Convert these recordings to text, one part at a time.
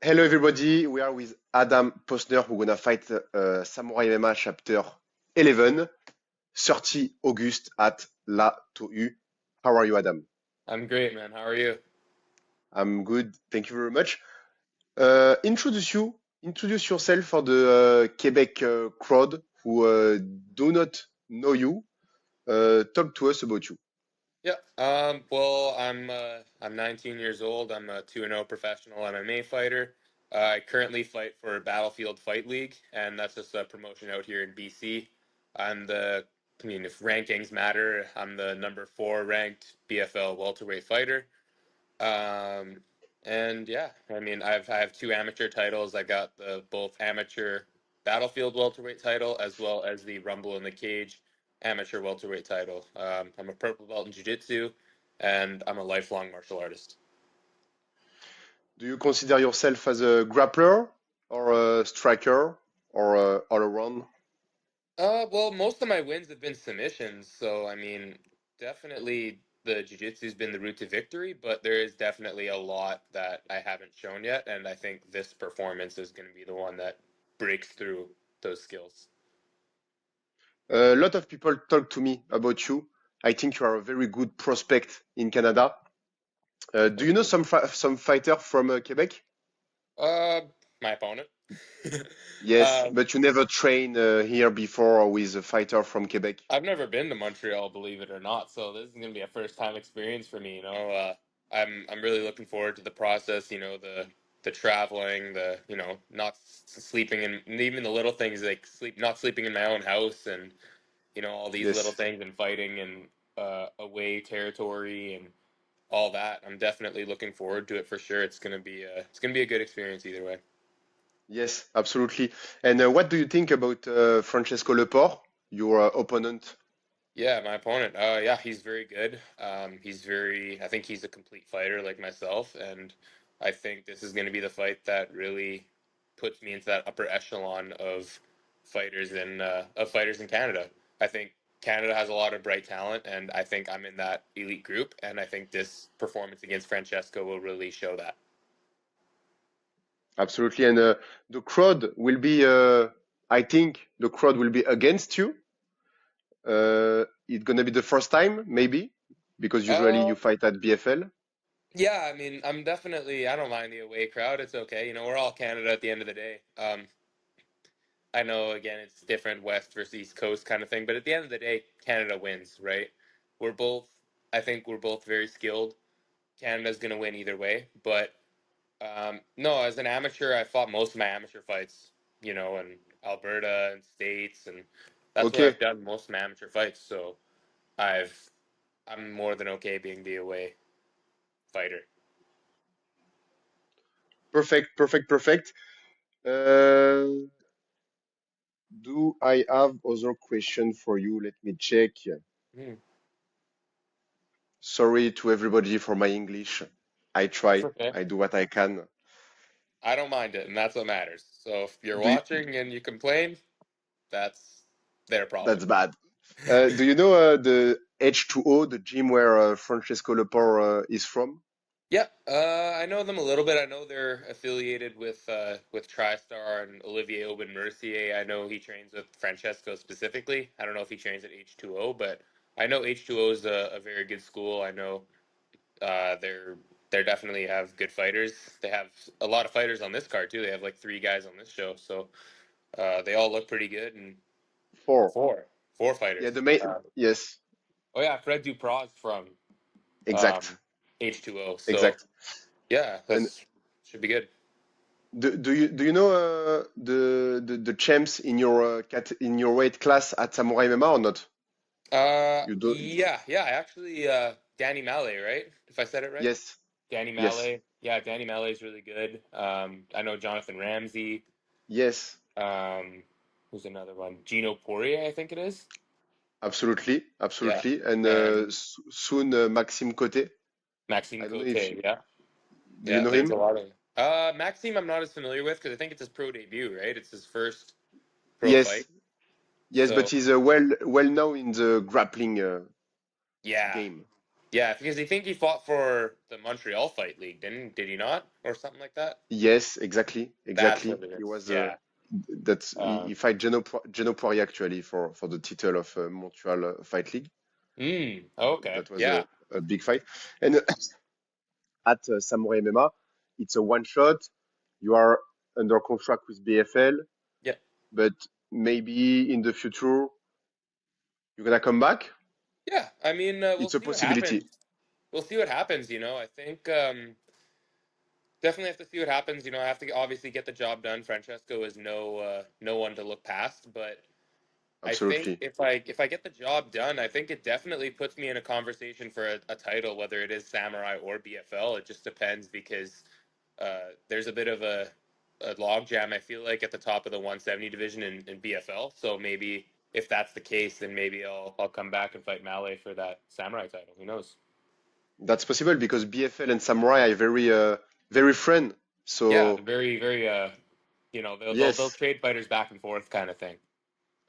Hello everybody, we are with Adam Posner who gonna fight Samouraï MMA chapter 11, 30 August at La Tohu. How are you, Adam? I'm great, man. How are you? I'm good, thank you very much. Introduce yourself for the Quebec crowd who do not know you. Talk to us about you. Yeah. I'm 19 years old. I'm a 2-0 professional MMA fighter. I currently fight for Battlefield Fight League, and that's just a promotion out here in BC. I mean, if rankings matter, I'm the number 4 ranked BFL welterweight fighter. Um, and yeah, I mean, I have two amateur titles. I got the both amateur Battlefield welterweight title as well as the Rumble in the Cage amateur welterweight title. I'm a purple belt in jiu-jitsu, and I'm a lifelong martial artist. Do you consider yourself as a grappler or a striker or all around? Well, most of my wins have been submissions, so I mean, definitely the jiu-jitsu's been the route to victory, but there is definitely a lot that I haven't shown yet, and I think this performance is going to be the one that breaks through those skills. A lot of people talk to me about you. I think you are a very good prospect in Canada. Do you Thank know you. some fighter from Quebec? Uh, my opponent. Yes, Um, but you never trained here before with a fighter from Quebec. I've never been to Montreal, believe it or not, so this is going to be a first time experience for me, you know. I'm really looking forward to the process, you know, the traveling, the, you know, not sleeping in, and even the little things like not sleeping in my own house, and you know, all these little Yes, things, and fighting in away territory and all that. I'm definitely looking forward to it for sure. It's going to be a good experience either way. yes, absolutely. And what do you think about Francesco Lepore, your opponent? Yeah, my opponent. Yeah, he's very good. I think he's a complete fighter like myself, and I think this is going to be the fight that really puts me into that upper echelon of fighters in Canada. I think Canada has a lot of bright talent, and I think I'm in that elite group, and I think this performance against Francesco will really show that. Absolutely. And the crowd will be, I think the crowd will be against you. It's gonna be the first time, maybe, because usually you Um, fight at BFL. yeah, I mean, I don't mind the away crowd. It's okay. You know, we're all Canada at the end of the day. I know again it's different West versus East Coast kind of thing, but at the end of the day, Canada wins, right? We're both I think we're both very skilled. Canada's gonna win either way. But no, as an amateur, I fought most of my amateur fights, you know, in Alberta and States, and that's where Okay, I've done most of my amateur fights. So I've I'm more than okay being the away fighter. perfect. Uh, do I have other question for you? Let me check. Hmm, Sorry to everybody for my English. I that's try. okay. I do what I can. I don't mind it, and that's what matters. So if you're Do you, watching and you complain, that's their problem. that's bad. Do you know the H2O, the gym where Francesco Lepore is from? Yeah, I know them a little bit. I know they're affiliated with TriStar and Olivier Aubin Mercier. I know he trains with Francesco specifically. I don't know if he trains at H2O, but I know H2O is a very good school. I know they're definitely have good fighters. They have a lot of fighters on this card too. They have like 3 guys on this show, so they all look pretty good. And Four. four, four Yeah, fighters. the main. Yes, Oh yeah, Fred Dupras from exact, um, H2O. So exact. yeah, And that's should be good. do you know the champs in your in your weight class at Samouraï MMA or not? You don't. Yeah, yeah. Actually, Danny Mallet, right? If I said it right, Yes, Danny yes, Mallet. Yeah, Danny Mallet's really good. I know Jonathan Ramsey. yes. Um, who's another one? Gino Poirier, I think it is. Absolutely, Yeah, absolutely. And and soon Maxime Côté. Maxime I don't know if Cote. you Yeah, do you yeah. know There's a him? lot of Maxime. I'm not as familiar with because I think it's his pro debut, right? It's his first pro fight. Yes, yes, but So he's well known in the grappling yeah, game. Yeah, because I think he fought for the Montreal Fight League, did he not? Or something like that? Yes, exactly, That's exactly. what it He is. was Yeah. he fight Geno Poirier actually for the title of Montreal Fight League. Okay. That was Yeah. a big fight. And at Samouraï MMA, it's a one shot. You are under contract with BFL, Yeah. but maybe in the future you're gonna come back. Yeah. I mean, we'll It's a see what happens. possibility. We'll see what happens, I think definitely have to see what happens. I have to obviously get the job done. Francesco is no one to look past, but I think Absolutely. if I get the job done, I think it definitely puts me in a conversation for a title, whether it is Samurai or BFL. It just depends because there's a bit of a log jam, I feel like, at the top of the 170 division in BFL. So maybe if that's the case, then maybe I'll come back and fight Malay for that Samurai title. Who knows? That's possible because BFL and Samurai are very friend. Yeah, So very very they'll yes, trade fighters back and forth kind of thing.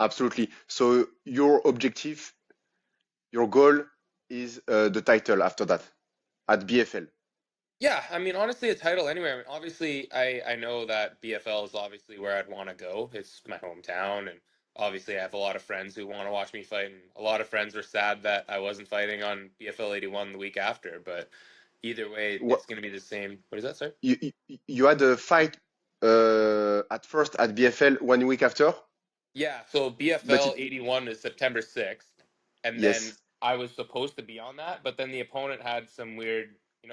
absolutely. So your objective, your goal is the title after that at BFL. Yeah, I mean, honestly, a title anywhere. I mean, obviously, I know that BFL is obviously where I'd want to go. It's my hometown, and obviously, I have a lot of friends who want to watch me fight, and a lot of friends were sad that I wasn't fighting on BFL 81 the week after. But either way, What it's going to be the same. What is that, sir? you had a fight at first at BFL 1 week after, Yeah, so but BFL 81 is September 6th, and then yes. I was supposed to be on that, but then the opponent had some weird, I'm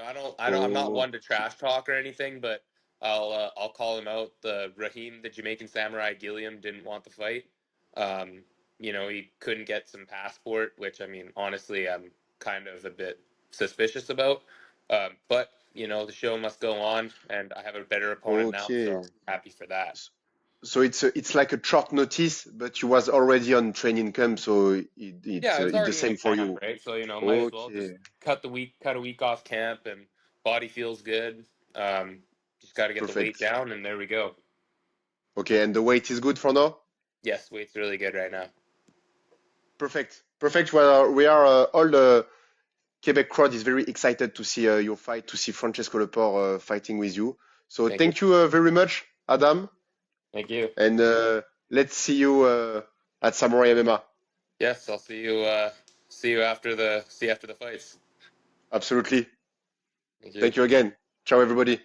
not Oh, one to trash talk or anything, but I'll call him out. The Raheem, the Jamaican Samurai Gilliam didn't want the fight. Um, he couldn't get some passport, which I mean, honestly, I'm kind of a bit suspicious about. But the show must go on, and I have a better opponent now, so okay. I'm happy for that. So it's like a short notice, but you was already on training camp, so Yeah, it's it's the already in a same for camp, you. right? So, might as well just Okay, cut a week off camp and body feels good. Um, just got to get the weight perfect. down and there we go. Okay, and the weight is good for now? Yes, weight's really good right now. Perfect. Perfect. Well, we are all the Quebec crowd is very excited to see your fight, to see Francesco Lepore fighting with you. So Thank you. thank you very much, Adam, Thank you. and let's see you at Samurai MMA. Yes, I'll see you after the fights. Absolutely. Thank you. Thank you again. Ciao, everybody.